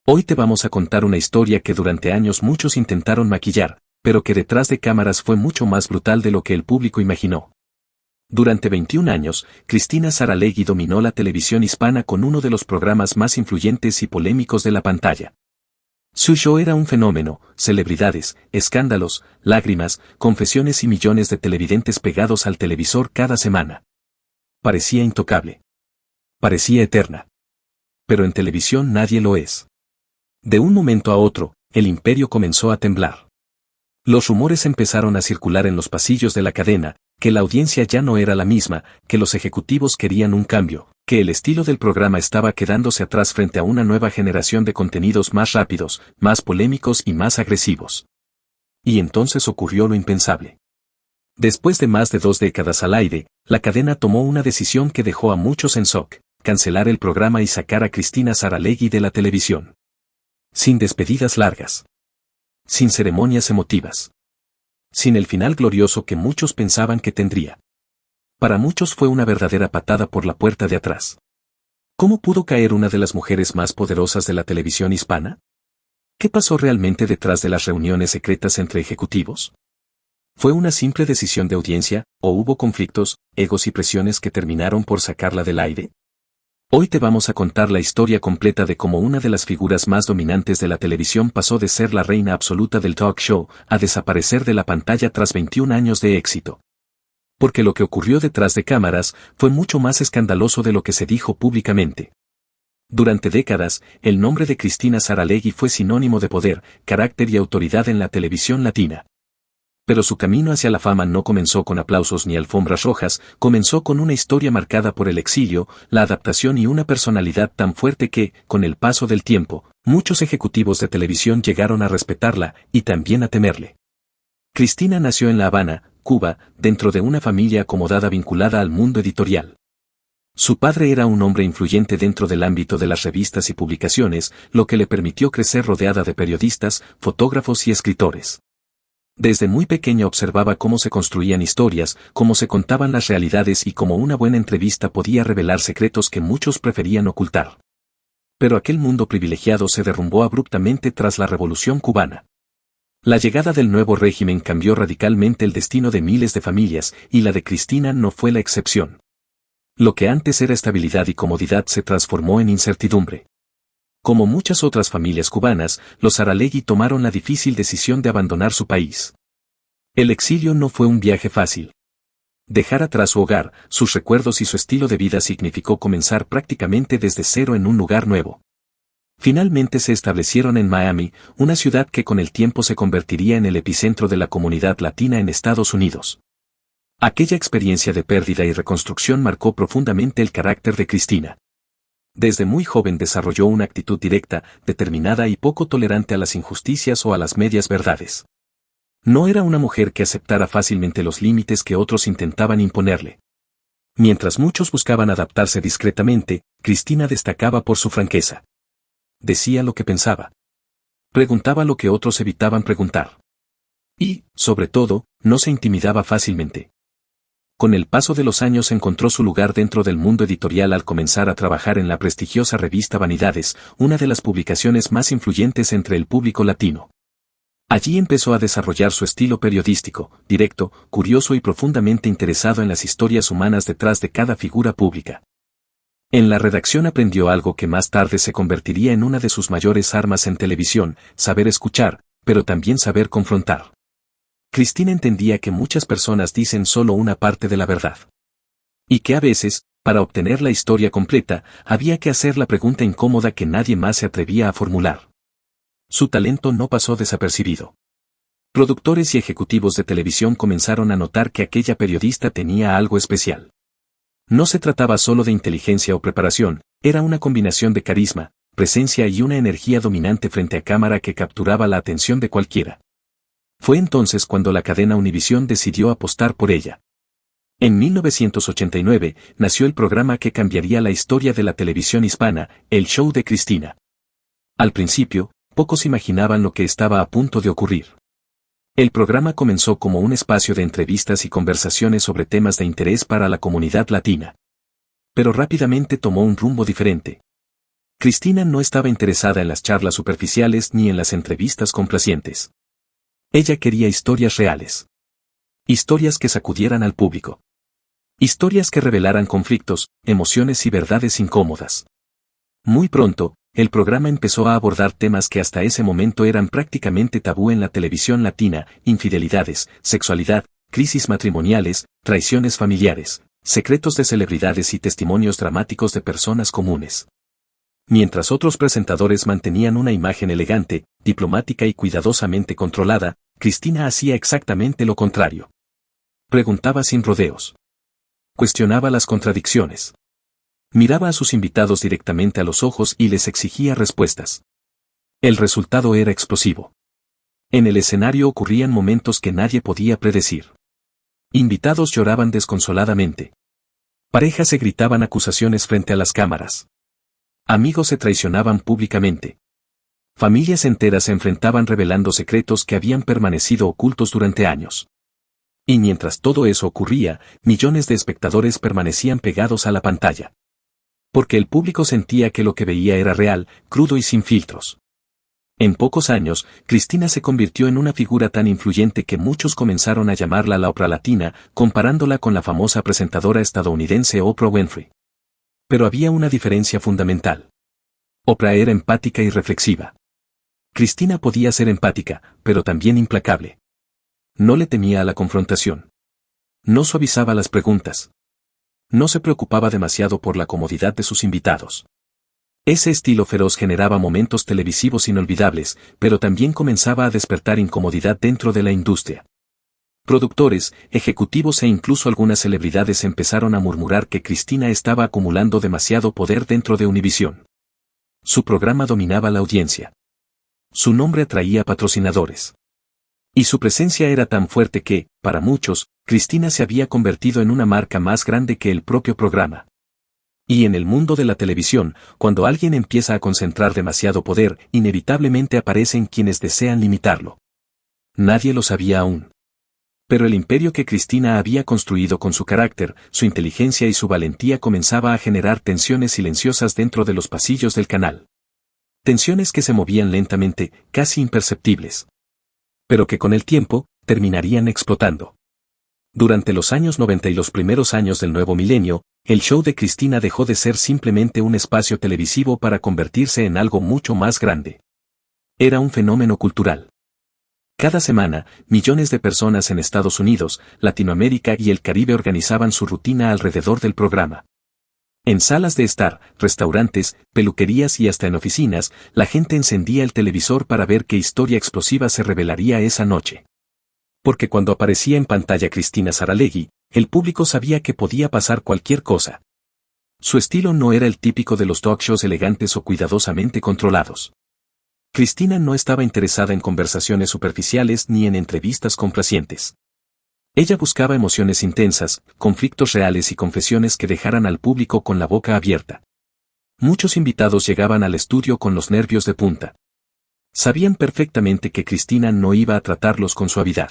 Hoy te vamos a contar una historia que durante años muchos intentaron maquillar, pero que detrás de cámaras fue mucho más brutal de lo que el público imaginó. Durante 21 años, Cristina Saralegui dominó la televisión hispana con uno de los programas más influyentes y polémicos de la pantalla. Su show era un fenómeno: celebridades, escándalos, lágrimas, confesiones y millones de televidentes pegados al televisor cada semana. Parecía intocable. Parecía eterna. Pero en televisión nadie lo es. De un momento a otro, el imperio comenzó a temblar. Los rumores empezaron a circular en los pasillos de la cadena, que la audiencia ya no era la misma, que los ejecutivos querían un cambio, que el estilo del programa estaba quedándose atrás frente a una nueva generación de contenidos más rápidos, más polémicos y más agresivos. Y entonces ocurrió lo impensable. Después de más de 2 décadas al aire, la cadena tomó una decisión que dejó a muchos en shock: cancelar el programa y sacar a Cristina Saralegui de la televisión. Sin despedidas largas. Sin ceremonias emotivas. Sin el final glorioso que muchos pensaban que tendría. Para muchos fue una verdadera patada por la puerta de atrás. ¿Cómo pudo caer una de las mujeres más poderosas de la televisión hispana? ¿Qué pasó realmente detrás de las reuniones secretas entre ejecutivos? ¿Fue una simple decisión de audiencia, o hubo conflictos, egos y presiones que terminaron por sacarla del aire? Hoy te vamos a contar la historia completa de cómo una de las figuras más dominantes de la televisión pasó de ser la reina absoluta del talk show a desaparecer de la pantalla tras 21 años de éxito. Porque lo que ocurrió detrás de cámaras fue mucho más escandaloso de lo que se dijo públicamente. Durante décadas, el nombre de Cristina Saralegui fue sinónimo de poder, carácter y autoridad en la televisión latina. Pero su camino hacia la fama no comenzó con aplausos ni alfombras rojas, comenzó con una historia marcada por el exilio, la adaptación y una personalidad tan fuerte que, con el paso del tiempo, muchos ejecutivos de televisión llegaron a respetarla y también a temerle. Cristina nació en La Habana, Cuba, dentro de una familia acomodada vinculada al mundo editorial. Su padre era un hombre influyente dentro del ámbito de las revistas y publicaciones, lo que le permitió crecer rodeada de periodistas, fotógrafos y escritores. Desde muy pequeña observaba cómo se construían historias, cómo se contaban las realidades y cómo una buena entrevista podía revelar secretos que muchos preferían ocultar. Pero aquel mundo privilegiado se derrumbó abruptamente tras la Revolución Cubana. La llegada del nuevo régimen cambió radicalmente el destino de miles de familias, y la de Cristina no fue la excepción. Lo que antes era estabilidad y comodidad se transformó en incertidumbre. Como muchas otras familias cubanas, los Saralegui tomaron la difícil decisión de abandonar su país. El exilio no fue un viaje fácil. Dejar atrás su hogar, sus recuerdos y su estilo de vida significó comenzar prácticamente desde cero en un lugar nuevo. Finalmente se establecieron en Miami, una ciudad que con el tiempo se convertiría en el epicentro de la comunidad latina en Estados Unidos. Aquella experiencia de pérdida y reconstrucción marcó profundamente el carácter de Cristina. Desde muy joven desarrolló una actitud directa, determinada y poco tolerante a las injusticias o a las medias verdades. No era una mujer que aceptara fácilmente los límites que otros intentaban imponerle. Mientras muchos buscaban adaptarse discretamente, Cristina destacaba por su franqueza. Decía lo que pensaba. Preguntaba lo que otros evitaban preguntar. Y, sobre todo, no se intimidaba fácilmente. Con el paso de los años encontró su lugar dentro del mundo editorial al comenzar a trabajar en la prestigiosa revista Vanidades, una de las publicaciones más influyentes entre el público latino. Allí empezó a desarrollar su estilo periodístico, directo, curioso y profundamente interesado en las historias humanas detrás de cada figura pública. En la redacción aprendió algo que más tarde se convertiría en una de sus mayores armas en televisión: saber escuchar, pero también saber confrontar. Cristina entendía que muchas personas dicen solo una parte de la verdad. Y que a veces, para obtener la historia completa, había que hacer la pregunta incómoda que nadie más se atrevía a formular. Su talento no pasó desapercibido. Productores y ejecutivos de televisión comenzaron a notar que aquella periodista tenía algo especial. No se trataba solo de inteligencia o preparación, era una combinación de carisma, presencia y una energía dominante frente a cámara que capturaba la atención de cualquiera. Fue entonces cuando la cadena Univisión decidió apostar por ella. En 1989, nació el programa que cambiaría la historia de la televisión hispana, El Show de Cristina. Al principio, pocos imaginaban lo que estaba a punto de ocurrir. El programa comenzó como un espacio de entrevistas y conversaciones sobre temas de interés para la comunidad latina. Pero rápidamente tomó un rumbo diferente. Cristina no estaba interesada en las charlas superficiales ni en las entrevistas complacientes. Ella quería historias reales. Historias que sacudieran al público. Historias que revelaran conflictos, emociones y verdades incómodas. Muy pronto, el programa empezó a abordar temas que hasta ese momento eran prácticamente tabú en la televisión latina: infidelidades, sexualidad, crisis matrimoniales, traiciones familiares, secretos de celebridades y testimonios dramáticos de personas comunes. Mientras otros presentadores mantenían una imagen elegante, diplomática y cuidadosamente controlada, Cristina hacía exactamente lo contrario. Preguntaba sin rodeos. Cuestionaba las contradicciones. Miraba a sus invitados directamente a los ojos y les exigía respuestas. El resultado era explosivo. En el escenario ocurrían momentos que nadie podía predecir. Invitados lloraban desconsoladamente. Parejas se gritaban acusaciones frente a las cámaras. Amigos se traicionaban públicamente. Familias enteras se enfrentaban revelando secretos que habían permanecido ocultos durante años. Y mientras todo eso ocurría, millones de espectadores permanecían pegados a la pantalla. Porque el público sentía que lo que veía era real, crudo y sin filtros. En pocos años, Cristina se convirtió en una figura tan influyente que muchos comenzaron a llamarla la Oprah latina, comparándola con la famosa presentadora estadounidense Oprah Winfrey. Pero había una diferencia fundamental. Oprah era empática y reflexiva. Cristina podía ser empática, pero también implacable. No le temía a la confrontación. No suavizaba las preguntas. No se preocupaba demasiado por la comodidad de sus invitados. Ese estilo feroz generaba momentos televisivos inolvidables, pero también comenzaba a despertar incomodidad dentro de la industria. Productores, ejecutivos e incluso algunas celebridades empezaron a murmurar que Cristina estaba acumulando demasiado poder dentro de Univisión. Su programa dominaba la audiencia. Su nombre atraía patrocinadores. Y su presencia era tan fuerte que, para muchos, Cristina se había convertido en una marca más grande que el propio programa. Y en el mundo de la televisión, cuando alguien empieza a concentrar demasiado poder, inevitablemente aparecen quienes desean limitarlo. Nadie lo sabía aún. Pero el imperio que Cristina había construido con su carácter, su inteligencia y su valentía comenzaba a generar tensiones silenciosas dentro de los pasillos del canal. Tensiones que se movían lentamente, casi imperceptibles. Pero que con el tiempo, terminarían explotando. Durante los años 90 y los primeros años del nuevo milenio, el show de Cristina dejó de ser simplemente un espacio televisivo para convertirse en algo mucho más grande. Era un fenómeno cultural. Cada semana, millones de personas en Estados Unidos, Latinoamérica y el Caribe organizaban su rutina alrededor del programa. En salas de estar, restaurantes, peluquerías y hasta en oficinas, la gente encendía el televisor para ver qué historia explosiva se revelaría esa noche. Porque cuando aparecía en pantalla Cristina Saralegui, el público sabía que podía pasar cualquier cosa. Su estilo no era el típico de los talk shows elegantes o cuidadosamente controlados. Cristina no estaba interesada en conversaciones superficiales ni en entrevistas complacientes. Ella buscaba emociones intensas, conflictos reales y confesiones que dejaran al público con la boca abierta. Muchos invitados llegaban al estudio con los nervios de punta. Sabían perfectamente que Cristina no iba a tratarlos con suavidad.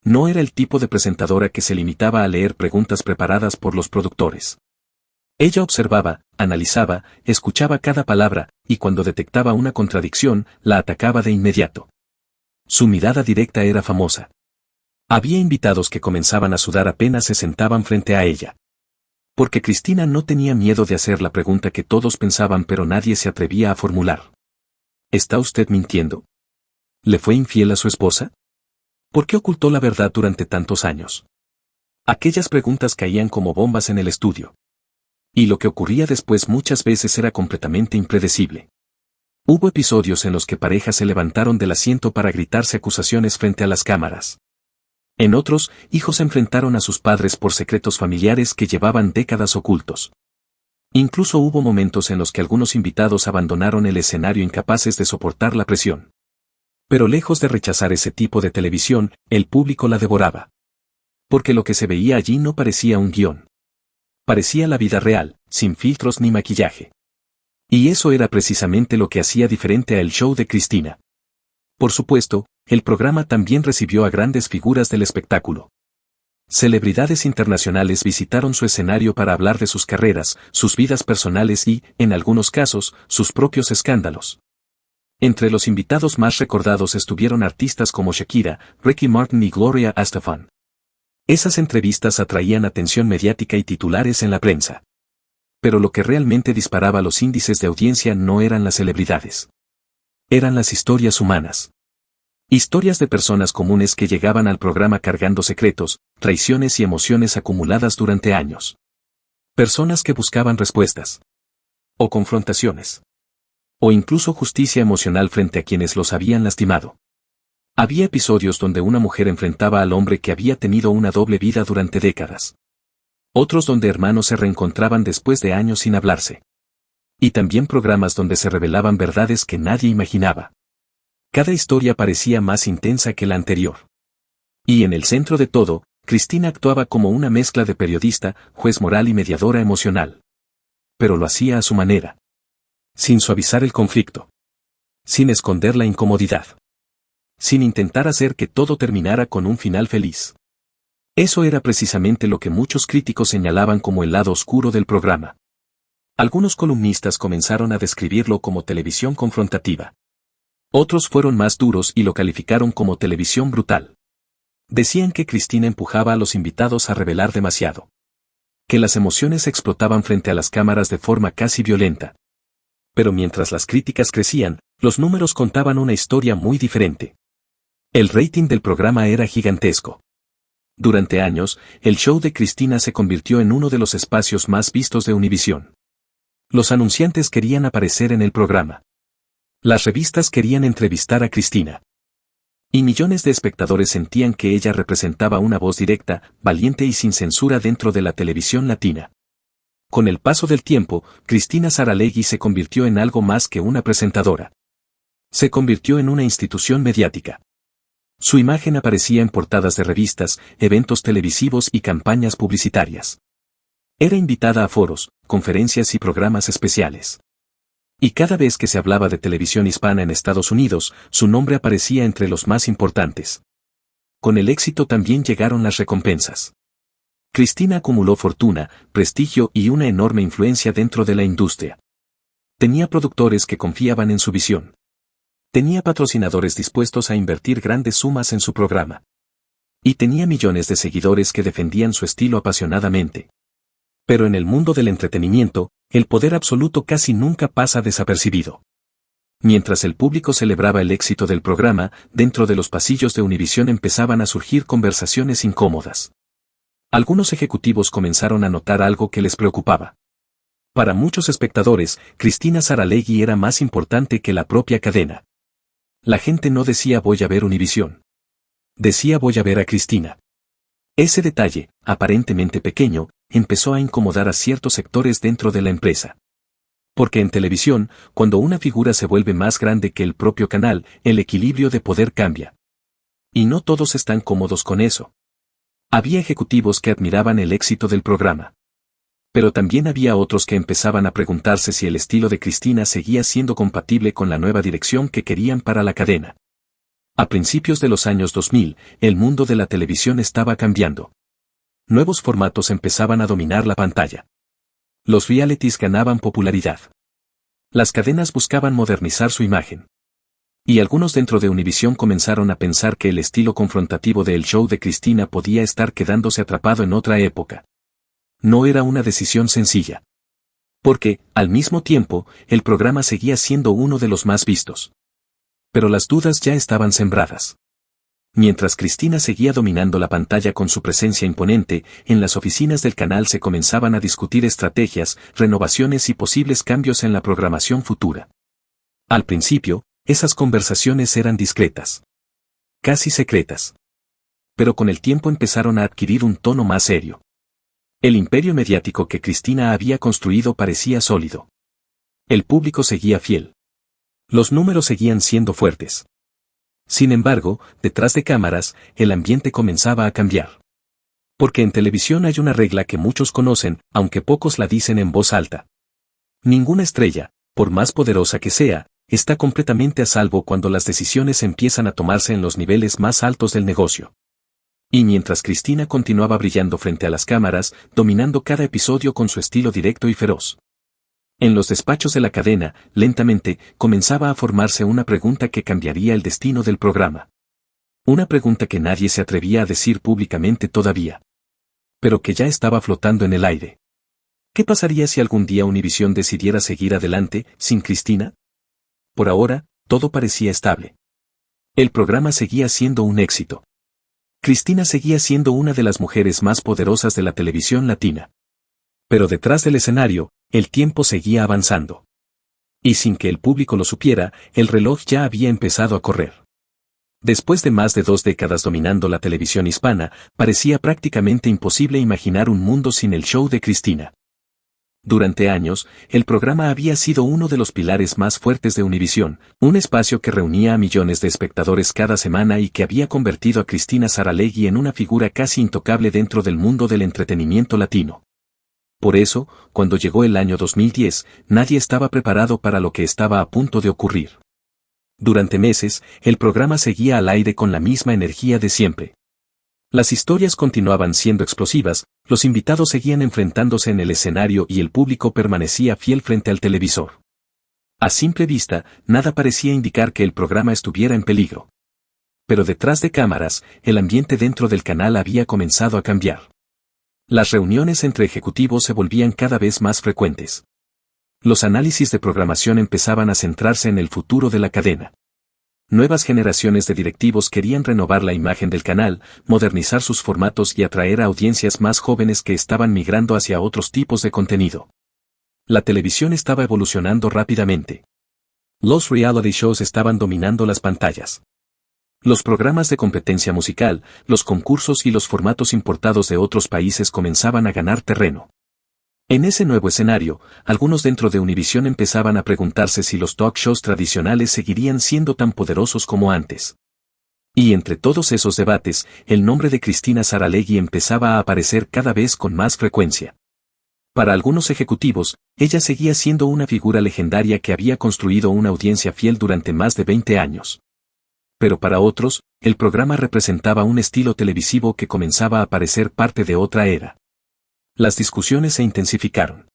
No era el tipo de presentadora que se limitaba a leer preguntas preparadas por los productores. Ella observaba, analizaba, escuchaba cada palabra, y cuando detectaba una contradicción, la atacaba de inmediato. Su mirada directa era famosa. Había invitados que comenzaban a sudar apenas se sentaban frente a ella. Porque Cristina no tenía miedo de hacer la pregunta que todos pensaban pero nadie se atrevía a formular. ¿Está usted mintiendo? ¿Le fue infiel a su esposa? ¿Por qué ocultó la verdad durante tantos años? Aquellas preguntas caían como bombas en el estudio. Y lo que ocurría después muchas veces era completamente impredecible. Hubo episodios en los que parejas se levantaron del asiento para gritarse acusaciones frente a las cámaras. En otros, hijos enfrentaron a sus padres por secretos familiares que llevaban décadas ocultos. Incluso hubo momentos en los que algunos invitados abandonaron el escenario incapaces de soportar la presión. Pero lejos de rechazar ese tipo de televisión, el público la devoraba. Porque lo que se veía allí no parecía un guión. Parecía la vida real, sin filtros ni maquillaje. Y eso era precisamente lo que hacía diferente a el show de Cristina. Por supuesto, el programa también recibió a grandes figuras del espectáculo. Celebridades internacionales visitaron su escenario para hablar de sus carreras, sus vidas personales y, en algunos casos, sus propios escándalos. Entre los invitados más recordados estuvieron artistas como Shakira, Ricky Martin y Gloria Estefan. Esas entrevistas atraían atención mediática y titulares en la prensa. Pero lo que realmente disparaba los índices de audiencia no eran las celebridades. Eran las historias humanas. Historias de personas comunes que llegaban al programa cargando secretos, traiciones y emociones acumuladas durante años. Personas que buscaban respuestas. O confrontaciones. O incluso justicia emocional frente a quienes los habían lastimado. Había episodios donde una mujer enfrentaba al hombre que había tenido una doble vida durante décadas. Otros donde hermanos se reencontraban después de años sin hablarse. Y también programas donde se revelaban verdades que nadie imaginaba. Cada historia parecía más intensa que la anterior. Y en el centro de todo, Cristina actuaba como una mezcla de periodista, juez moral y mediadora emocional. Pero lo hacía a su manera. Sin suavizar el conflicto. Sin esconder la incomodidad. Sin intentar hacer que todo terminara con un final feliz. Eso era precisamente lo que muchos críticos señalaban como el lado oscuro del programa. Algunos columnistas comenzaron a describirlo como televisión confrontativa. Otros fueron más duros y lo calificaron como televisión brutal. Decían que Cristina empujaba a los invitados a revelar demasiado. Que las emociones explotaban frente a las cámaras de forma casi violenta. Pero mientras las críticas crecían, los números contaban una historia muy diferente. El rating del programa era gigantesco. Durante años, el show de Cristina se convirtió en uno de los espacios más vistos de Univisión. Los anunciantes querían aparecer en el programa. Las revistas querían entrevistar a Cristina. Y millones de espectadores sentían que ella representaba una voz directa, valiente y sin censura dentro de la televisión latina. Con el paso del tiempo, Cristina Saralegui se convirtió en algo más que una presentadora. Se convirtió en una institución mediática. Su imagen aparecía en portadas de revistas, eventos televisivos y campañas publicitarias. Era invitada a foros, conferencias y programas especiales. Y cada vez que se hablaba de televisión hispana en Estados Unidos, su nombre aparecía entre los más importantes. Con el éxito también llegaron las recompensas. Cristina acumuló fortuna, prestigio y una enorme influencia dentro de la industria. Tenía productores que confiaban en su visión. Tenía patrocinadores dispuestos a invertir grandes sumas en su programa. Y tenía millones de seguidores que defendían su estilo apasionadamente. Pero en el mundo del entretenimiento, el poder absoluto casi nunca pasa desapercibido. Mientras el público celebraba el éxito del programa, dentro de los pasillos de Univisión empezaban a surgir conversaciones incómodas. Algunos ejecutivos comenzaron a notar algo que les preocupaba. Para muchos espectadores, Cristina Saralegui era más importante que la propia cadena. La gente no decía voy a ver Univisión. Decía voy a ver a Cristina. Ese detalle, aparentemente pequeño, empezó a incomodar a ciertos sectores dentro de la empresa. Porque en televisión, cuando una figura se vuelve más grande que el propio canal, el equilibrio de poder cambia. Y no todos están cómodos con eso. Había ejecutivos que admiraban el éxito del programa. Pero también había otros que empezaban a preguntarse si el estilo de Cristina seguía siendo compatible con la nueva dirección que querían para la cadena. A principios de los años 2000, el mundo de la televisión estaba cambiando. Nuevos formatos empezaban a dominar la pantalla. Los realities ganaban popularidad. Las cadenas buscaban modernizar su imagen. Y algunos dentro de Univisión comenzaron a pensar que el estilo confrontativo del show de Cristina podía estar quedándose atrapado en otra época. No era una decisión sencilla. Porque, al mismo tiempo, el programa seguía siendo uno de los más vistos. Pero las dudas ya estaban sembradas. Mientras Cristina seguía dominando la pantalla con su presencia imponente, en las oficinas del canal se comenzaban a discutir estrategias, renovaciones y posibles cambios en la programación futura. Al principio, esas conversaciones eran discretas. Casi secretas. Pero con el tiempo empezaron a adquirir un tono más serio. El imperio mediático que Cristina había construido parecía sólido. El público seguía fiel. Los números seguían siendo fuertes. Sin embargo, detrás de cámaras, el ambiente comenzaba a cambiar. Porque en televisión hay una regla que muchos conocen, aunque pocos la dicen en voz alta. Ninguna estrella, por más poderosa que sea, está completamente a salvo cuando las decisiones empiezan a tomarse en los niveles más altos del negocio. Y mientras Cristina continuaba brillando frente a las cámaras, dominando cada episodio con su estilo directo y feroz. En los despachos de la cadena, lentamente, comenzaba a formarse una pregunta que cambiaría el destino del programa. Una pregunta que nadie se atrevía a decir públicamente todavía. Pero que ya estaba flotando en el aire. ¿Qué pasaría si algún día Univisión decidiera seguir adelante, sin Cristina? Por ahora, todo parecía estable. El programa seguía siendo un éxito. Cristina seguía siendo una de las mujeres más poderosas de la televisión latina. Pero detrás del escenario, el tiempo seguía avanzando. Y sin que el público lo supiera, el reloj ya había empezado a correr. Después de más de 2 décadas dominando la televisión hispana, parecía prácticamente imposible imaginar un mundo sin el show de Cristina. Durante años, el programa había sido uno de los pilares más fuertes de Univisión, un espacio que reunía a millones de espectadores cada semana y que había convertido a Cristina Saralegui en una figura casi intocable dentro del mundo del entretenimiento latino. Por eso, cuando llegó el año 2010, nadie estaba preparado para lo que estaba a punto de ocurrir. Durante meses, el programa seguía al aire con la misma energía de siempre. Las historias continuaban siendo explosivas, los invitados seguían enfrentándose en el escenario y el público permanecía fiel frente al televisor. A simple vista, nada parecía indicar que el programa estuviera en peligro. Pero detrás de cámaras, el ambiente dentro del canal había comenzado a cambiar. Las reuniones entre ejecutivos se volvían cada vez más frecuentes. Los análisis de programación empezaban a centrarse en el futuro de la cadena. Nuevas generaciones de directivos querían renovar la imagen del canal, modernizar sus formatos y atraer a audiencias más jóvenes que estaban migrando hacia otros tipos de contenido. La televisión estaba evolucionando rápidamente. Los reality shows estaban dominando las pantallas. Los programas de competencia musical, los concursos y los formatos importados de otros países comenzaban a ganar terreno. En ese nuevo escenario, algunos dentro de Univisión empezaban a preguntarse si los talk shows tradicionales seguirían siendo tan poderosos como antes. Y entre todos esos debates, el nombre de Cristina Saralegui empezaba a aparecer cada vez con más frecuencia. Para algunos ejecutivos, ella seguía siendo una figura legendaria que había construido una audiencia fiel durante más de 20 años. Pero para otros, el programa representaba un estilo televisivo que comenzaba a parecer parte de otra era. Las discusiones se intensificaron.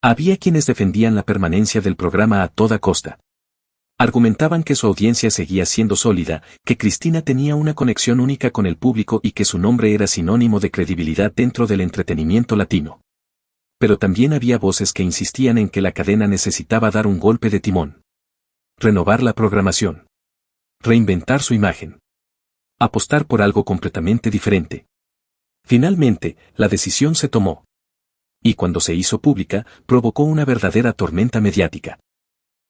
Había quienes defendían la permanencia del programa a toda costa. Argumentaban que su audiencia seguía siendo sólida, que Cristina tenía una conexión única con el público y que su nombre era sinónimo de credibilidad dentro del entretenimiento latino. Pero también había voces que insistían en que la cadena necesitaba dar un golpe de timón. Renovar la programación. Reinventar su imagen. Apostar por algo completamente diferente. Finalmente, la decisión se tomó. Y cuando se hizo pública, provocó una verdadera tormenta mediática.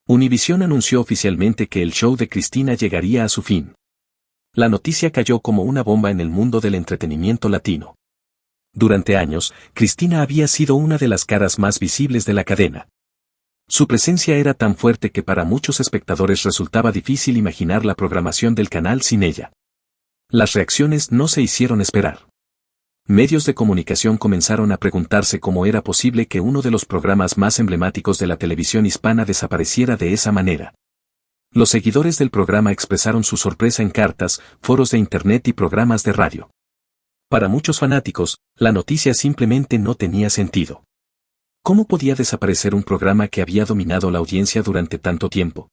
Univisión anunció oficialmente que el show de Cristina llegaría a su fin. La noticia cayó como una bomba en el mundo del entretenimiento latino. Durante años, Cristina había sido una de las caras más visibles de la cadena. Su presencia era tan fuerte que para muchos espectadores resultaba difícil imaginar la programación del canal sin ella. Las reacciones no se hicieron esperar. Medios de comunicación comenzaron a preguntarse cómo era posible que uno de los programas más emblemáticos de la televisión hispana desapareciera de esa manera. Los seguidores del programa expresaron su sorpresa en cartas, foros de internet y programas de radio. Para muchos fanáticos, la noticia simplemente no tenía sentido. ¿Cómo podía desaparecer un programa que había dominado la audiencia durante tanto tiempo?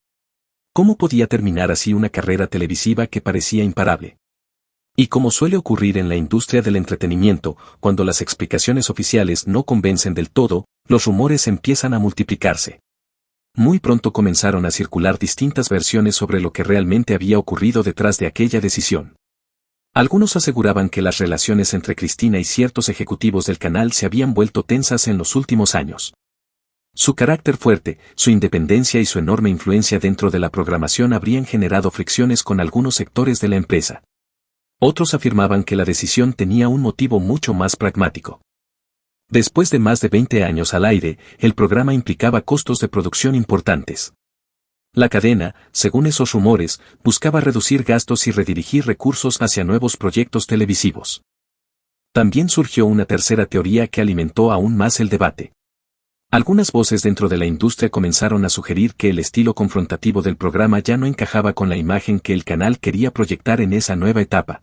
¿Cómo podía terminar así una carrera televisiva que parecía imparable? Y como suele ocurrir en la industria del entretenimiento, cuando las explicaciones oficiales no convencen del todo, los rumores empiezan a multiplicarse. Muy pronto comenzaron a circular distintas versiones sobre lo que realmente había ocurrido detrás de aquella decisión. Algunos aseguraban que las relaciones entre Cristina y ciertos ejecutivos del canal se habían vuelto tensas en los últimos años. Su carácter fuerte, su independencia y su enorme influencia dentro de la programación habrían generado fricciones con algunos sectores de la empresa. Otros afirmaban que la decisión tenía un motivo mucho más pragmático. Después de más de 20 años al aire, el programa implicaba costos de producción importantes. La cadena, según esos rumores, buscaba reducir gastos y redirigir recursos hacia nuevos proyectos televisivos. También surgió una tercera teoría que alimentó aún más el debate. Algunas voces dentro de la industria comenzaron a sugerir que el estilo confrontativo del programa ya no encajaba con la imagen que el canal quería proyectar en esa nueva etapa.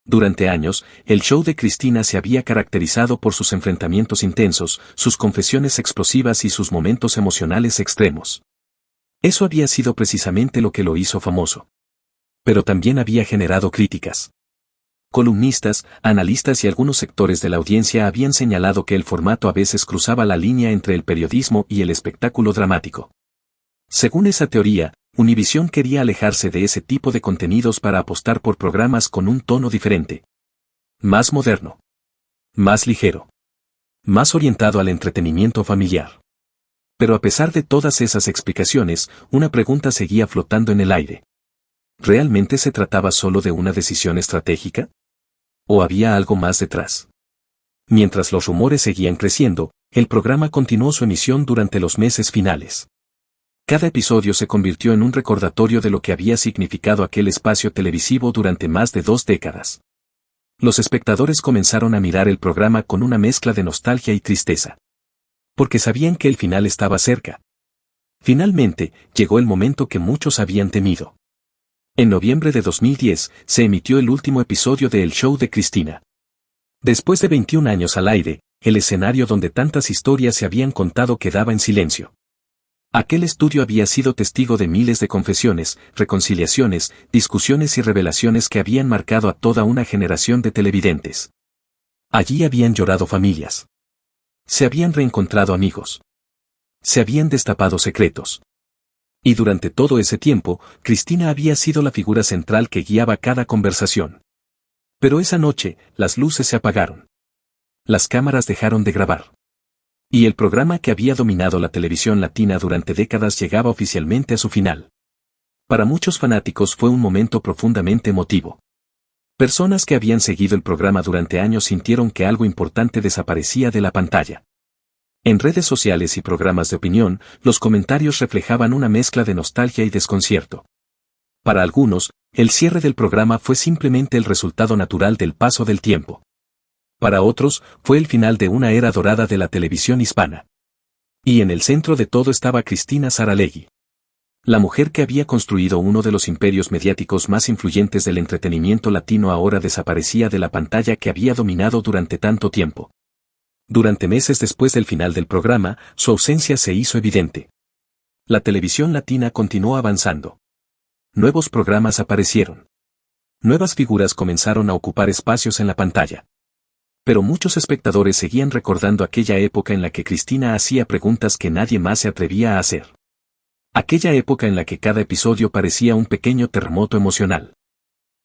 Durante años, el show de Cristina se había caracterizado por sus enfrentamientos intensos, sus confesiones explosivas y sus momentos emocionales extremos. Eso había sido precisamente lo que lo hizo famoso. Pero también había generado críticas. Columnistas, analistas y algunos sectores de la audiencia habían señalado que el formato a veces cruzaba la línea entre el periodismo y el espectáculo dramático. Según esa teoría, Univisión quería alejarse de ese tipo de contenidos para apostar por programas con un tono diferente. Más moderno. Más ligero. Más orientado al entretenimiento familiar. Pero a pesar de todas esas explicaciones, una pregunta seguía flotando en el aire. ¿Realmente se trataba solo de una decisión estratégica? ¿O había algo más detrás? Mientras los rumores seguían creciendo, el programa continuó su emisión durante los meses finales. Cada episodio se convirtió en un recordatorio de lo que había significado aquel espacio televisivo durante más de 2 décadas. Los espectadores comenzaron a mirar el programa con una mezcla de nostalgia y tristeza. Porque sabían que el final estaba cerca. Finalmente, llegó el momento que muchos habían temido. En noviembre de 2010, se emitió el último episodio de El Show de Cristina. Después de 21 años al aire, el escenario donde tantas historias se habían contado quedaba en silencio. Aquel estudio había sido testigo de miles de confesiones, reconciliaciones, discusiones y revelaciones que habían marcado a toda una generación de televidentes. Allí habían llorado familias. Se habían reencontrado amigos. Se habían destapado secretos. Y durante todo ese tiempo, Cristina había sido la figura central que guiaba cada conversación. Pero esa noche, las luces se apagaron. Las cámaras dejaron de grabar. Y el programa que había dominado la televisión latina durante décadas llegaba oficialmente a su final. Para muchos fanáticos fue un momento profundamente emotivo. Personas que habían seguido el programa durante años sintieron que algo importante desaparecía de la pantalla. En redes sociales y programas de opinión, los comentarios reflejaban una mezcla de nostalgia y desconcierto. Para algunos, el cierre del programa fue simplemente el resultado natural del paso del tiempo. Para otros, fue el final de una era dorada de la televisión hispana. Y en el centro de todo estaba Cristina Saralegui. La mujer que había construido uno de los imperios mediáticos más influyentes del entretenimiento latino ahora desaparecía de la pantalla que había dominado durante tanto tiempo. Durante meses después del final del programa, su ausencia se hizo evidente. La televisión latina continuó avanzando. Nuevos programas aparecieron. Nuevas figuras comenzaron a ocupar espacios en la pantalla. Pero muchos espectadores seguían recordando aquella época en la que Cristina hacía preguntas que nadie más se atrevía a hacer. Aquella época en la que cada episodio parecía un pequeño terremoto emocional.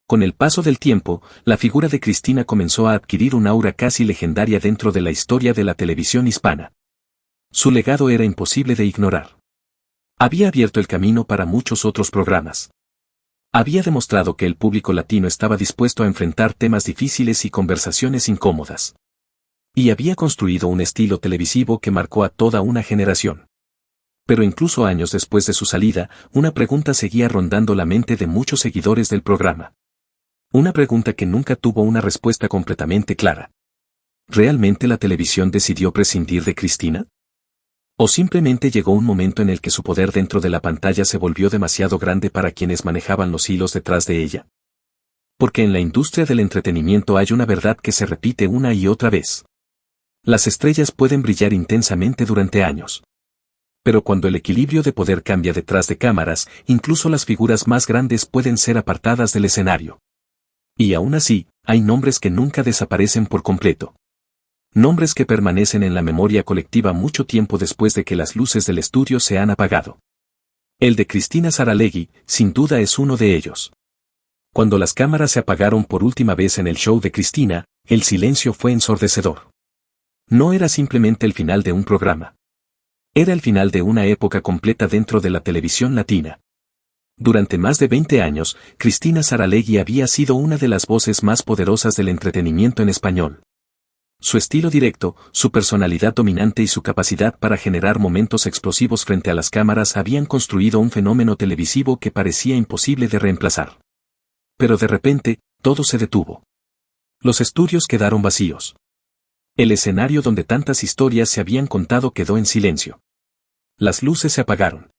Con el paso del tiempo, la figura de Cristina comenzó a adquirir un aura casi legendaria dentro de la historia de la televisión hispana. Su legado era imposible de ignorar. Había abierto el camino para muchos otros programas. Había demostrado que el público latino estaba dispuesto a enfrentar temas difíciles y conversaciones incómodas. Y había construido un estilo televisivo que marcó a toda una generación. Pero incluso años después de su salida, una pregunta seguía rondando la mente de muchos seguidores del programa. Una pregunta que nunca tuvo una respuesta completamente clara. ¿Realmente la televisión decidió prescindir de Cristina? ¿O simplemente llegó un momento en el que su poder dentro de la pantalla se volvió demasiado grande para quienes manejaban los hilos detrás de ella? Porque en la industria del entretenimiento hay una verdad que se repite una y otra vez. Las estrellas pueden brillar intensamente durante años. Pero cuando el equilibrio de poder cambia detrás de cámaras, incluso las figuras más grandes pueden ser apartadas del escenario. Y aún así, hay nombres que nunca desaparecen por completo. Nombres que permanecen en la memoria colectiva mucho tiempo después de que las luces del estudio se han apagado. El de Cristina Saralegui, sin duda es uno de ellos. Cuando las cámaras se apagaron por última vez en el show de Cristina, el silencio fue ensordecedor. No era simplemente el final de un programa. Era el final de una época completa dentro de la televisión latina. Durante más de 20 años, Cristina Saralegui había sido una de las voces más poderosas del entretenimiento en español. Su estilo directo, su personalidad dominante y su capacidad para generar momentos explosivos frente a las cámaras habían construido un fenómeno televisivo que parecía imposible de reemplazar. Pero de repente, todo se detuvo. Los estudios quedaron vacíos. El escenario donde tantas historias se habían contado quedó en silencio. Las luces se apagaron.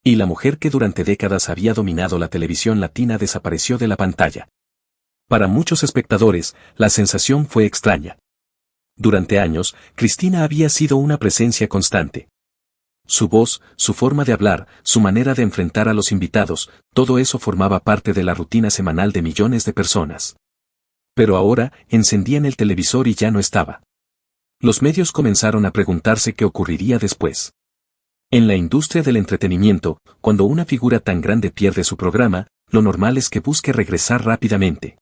Y la mujer que durante décadas había dominado la televisión latina desapareció de la pantalla. Para muchos espectadores, la sensación fue extraña. Durante años, Cristina había sido una presencia constante. Su voz, su forma de hablar, su manera de enfrentar a los invitados, todo eso formaba parte de la rutina semanal de millones de personas. Pero ahora, encendían el televisor y ya no estaba. Los medios comenzaron a preguntarse qué ocurriría después. En la industria del entretenimiento, cuando una figura tan grande pierde su programa, lo normal es que busque regresar rápidamente.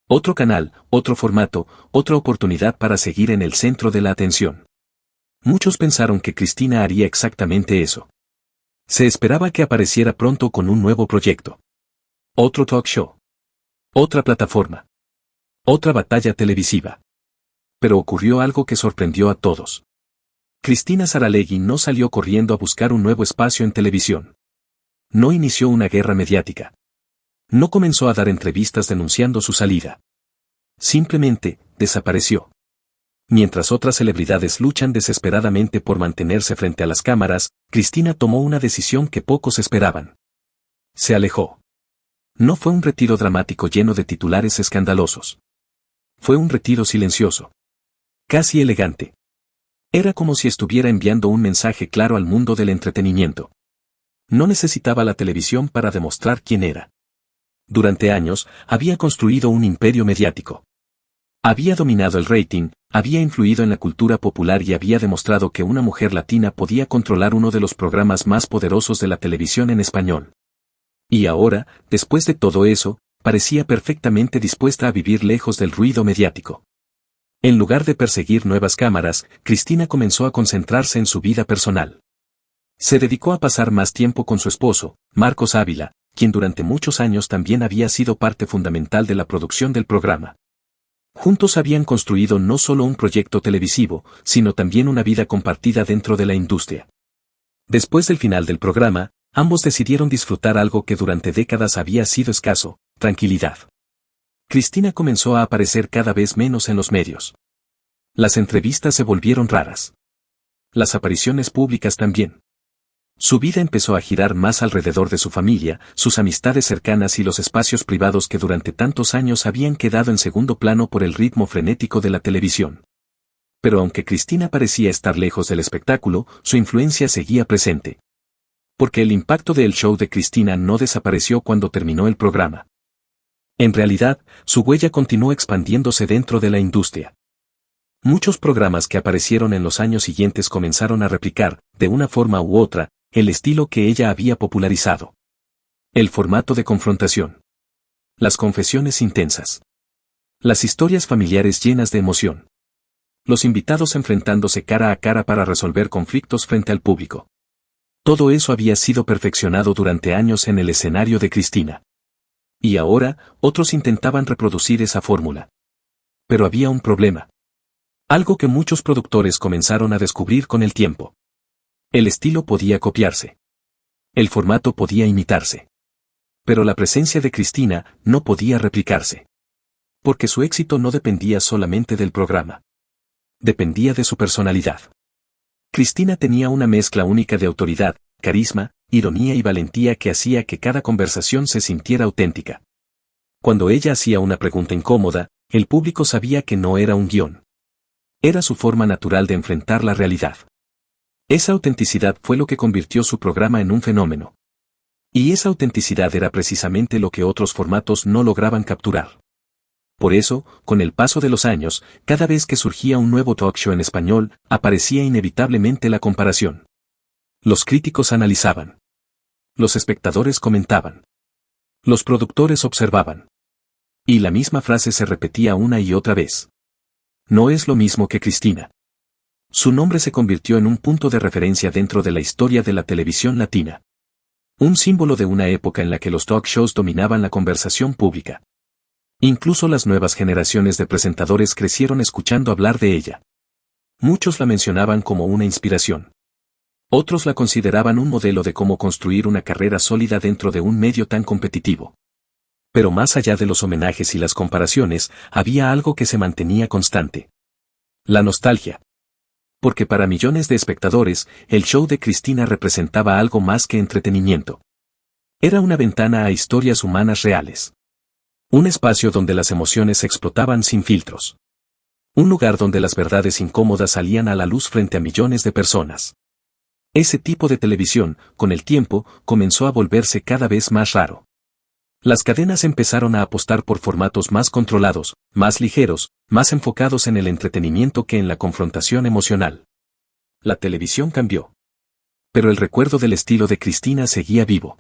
Otro canal, otro formato, otra oportunidad para seguir en el centro de la atención. Muchos pensaron que Cristina haría exactamente eso. Se esperaba que apareciera pronto con un nuevo proyecto. Otro talk show. Otra plataforma. Otra batalla televisiva. Pero ocurrió algo que sorprendió a todos. Cristina Saralegui no salió corriendo a buscar un nuevo espacio en televisión. No inició una guerra mediática. No comenzó a dar entrevistas denunciando su salida. Simplemente, desapareció. Mientras otras celebridades luchan desesperadamente por mantenerse frente a las cámaras, Cristina tomó una decisión que pocos esperaban. Se alejó. No fue un retiro dramático lleno de titulares escandalosos. Fue un retiro silencioso. Casi elegante. Era como si estuviera enviando un mensaje claro al mundo del entretenimiento. No necesitaba la televisión para demostrar quién era. Durante años, había construido un imperio mediático. Había dominado el rating, había influido en la cultura popular y había demostrado que una mujer latina podía controlar uno de los programas más poderosos de la televisión en español. Y ahora, después de todo eso, parecía perfectamente dispuesta a vivir lejos del ruido mediático. En lugar de perseguir nuevas cámaras, Cristina comenzó a concentrarse en su vida personal. Se dedicó a pasar más tiempo con su esposo, Marcos Ávila, quien durante muchos años también había sido parte fundamental de la producción del programa. Juntos habían construido no solo un proyecto televisivo, sino también una vida compartida dentro de la industria. Después del final del programa, ambos decidieron disfrutar algo que durante décadas había sido escaso: tranquilidad. Cristina comenzó a aparecer cada vez menos en los medios. Las entrevistas se volvieron raras. Las apariciones públicas también. Su vida empezó a girar más alrededor de su familia, sus amistades cercanas y los espacios privados que durante tantos años habían quedado en segundo plano por el ritmo frenético de la televisión. Pero aunque Cristina parecía estar lejos del espectáculo, su influencia seguía presente. Porque el impacto del show de Cristina no desapareció cuando terminó el programa. En realidad, su huella continuó expandiéndose dentro de la industria. Muchos programas que aparecieron en los años siguientes comenzaron a replicar, de una forma u otra, el estilo que ella había popularizado. El formato de confrontación. Las confesiones intensas. Las historias familiares llenas de emoción. Los invitados enfrentándose cara a cara para resolver conflictos frente al público. Todo eso había sido perfeccionado durante años en el escenario de Cristina. Y ahora, otros intentaban reproducir esa fórmula. Pero había un problema. Algo que muchos productores comenzaron a descubrir con el tiempo. El estilo podía copiarse. El formato podía imitarse. Pero la presencia de Cristina no podía replicarse. Porque su éxito no dependía solamente del programa. Dependía de su personalidad. Cristina tenía una mezcla única de autoridad, carisma, ironía y valentía que hacía que cada conversación se sintiera auténtica. Cuando ella hacía una pregunta incómoda, el público sabía que no era un guión. Era su forma natural de enfrentar la realidad. Esa autenticidad fue lo que convirtió su programa en un fenómeno. Y esa autenticidad era precisamente lo que otros formatos no lograban capturar. Por eso, con el paso de los años, cada vez que surgía un nuevo talk show en español, aparecía inevitablemente la comparación. Los críticos analizaban. Los espectadores comentaban. Los productores observaban. Y la misma frase se repetía una y otra vez. No es lo mismo que Cristina. Su nombre se convirtió en un punto de referencia dentro de la historia de la televisión latina. Un símbolo de una época en la que los talk shows dominaban la conversación pública. Incluso las nuevas generaciones de presentadores crecieron escuchando hablar de ella. Muchos la mencionaban como una inspiración. Otros la consideraban un modelo de cómo construir una carrera sólida dentro de un medio tan competitivo. Pero más allá de los homenajes y las comparaciones, había algo que se mantenía constante. La nostalgia. Porque para millones de espectadores, el show de Cristina representaba algo más que entretenimiento. Era una ventana a historias humanas reales. Un espacio donde las emociones explotaban sin filtros. Un lugar donde las verdades incómodas salían a la luz frente a millones de personas. Ese tipo de televisión, con el tiempo, comenzó a volverse cada vez más raro. Las cadenas empezaron a apostar por formatos más controlados, más ligeros, más enfocados en el entretenimiento que en la confrontación emocional. La televisión cambió. Pero el recuerdo del estilo de Cristina seguía vivo.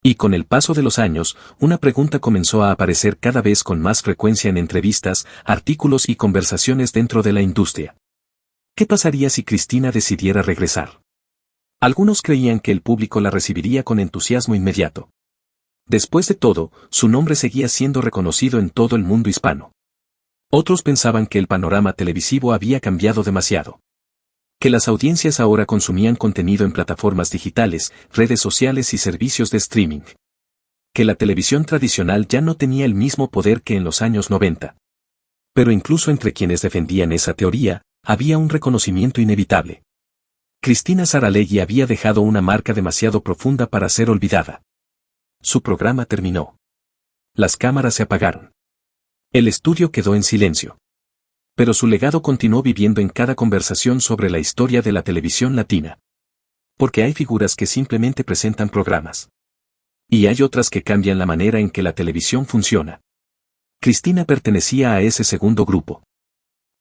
Y con el paso de los años, una pregunta comenzó a aparecer cada vez con más frecuencia en entrevistas, artículos y conversaciones dentro de la industria. ¿Qué pasaría si Cristina decidiera regresar? Algunos creían que el público la recibiría con entusiasmo inmediato. Después de todo, su nombre seguía siendo reconocido en todo el mundo hispano. Otros pensaban que el panorama televisivo había cambiado demasiado. Que las audiencias ahora consumían contenido en plataformas digitales, redes sociales y servicios de streaming. Que la televisión tradicional ya no tenía el mismo poder que en los años 90. Pero incluso entre quienes defendían esa teoría, había un reconocimiento inevitable. Cristina Saralegui había dejado una marca demasiado profunda para ser olvidada. Su programa terminó. Las cámaras se apagaron. El estudio quedó en silencio. Pero su legado continuó viviendo en cada conversación sobre la historia de la televisión latina. Porque hay figuras que simplemente presentan programas. Y hay otras que cambian la manera en que la televisión funciona. Cristina pertenecía a ese segundo grupo.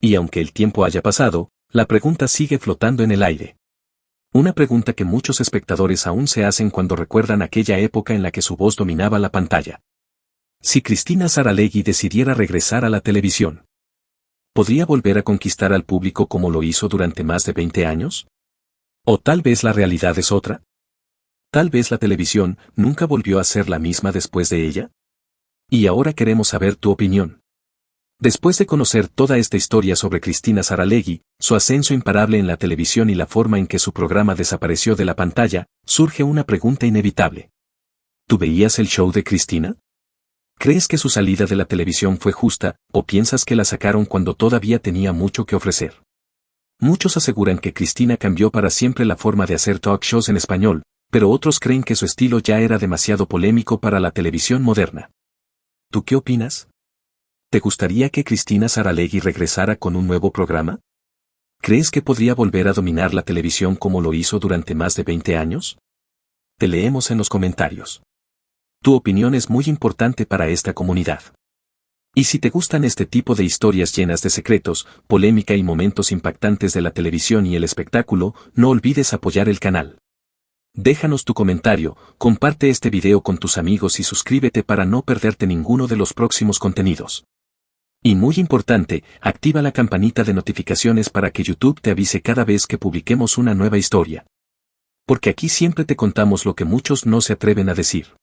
Y aunque el tiempo haya pasado, la pregunta sigue flotando en el aire. Una pregunta que muchos espectadores aún se hacen cuando recuerdan aquella época en la que su voz dominaba la pantalla. Si Cristina Saralegui decidiera regresar a la televisión, ¿podría volver a conquistar al público como lo hizo durante más de 20 años? ¿O tal vez la realidad es otra? ¿Tal vez la televisión nunca volvió a ser la misma después de ella? Y ahora queremos saber tu opinión. Después de conocer toda esta historia sobre Cristina Saralegui, su ascenso imparable en la televisión y la forma en que su programa desapareció de la pantalla, surge una pregunta inevitable. ¿Tú veías el show de Cristina? ¿Crees que su salida de la televisión fue justa, o piensas que la sacaron cuando todavía tenía mucho que ofrecer? Muchos aseguran que Cristina cambió para siempre la forma de hacer talk shows en español, pero otros creen que su estilo ya era demasiado polémico para la televisión moderna. ¿Tú qué opinas? ¿Te gustaría que Cristina Saralegui regresara con un nuevo programa? ¿Crees que podría volver a dominar la televisión como lo hizo durante más de 20 años? Te leemos en los comentarios. Tu opinión es muy importante para esta comunidad. Y si te gustan este tipo de historias llenas de secretos, polémica y momentos impactantes de la televisión y el espectáculo, no olvides apoyar el canal. Déjanos tu comentario, comparte este video con tus amigos y suscríbete para no perderte ninguno de los próximos contenidos. Y muy importante, activa la campanita de notificaciones para que YouTube te avise cada vez que publiquemos una nueva historia. Porque aquí siempre te contamos lo que muchos no se atreven a decir.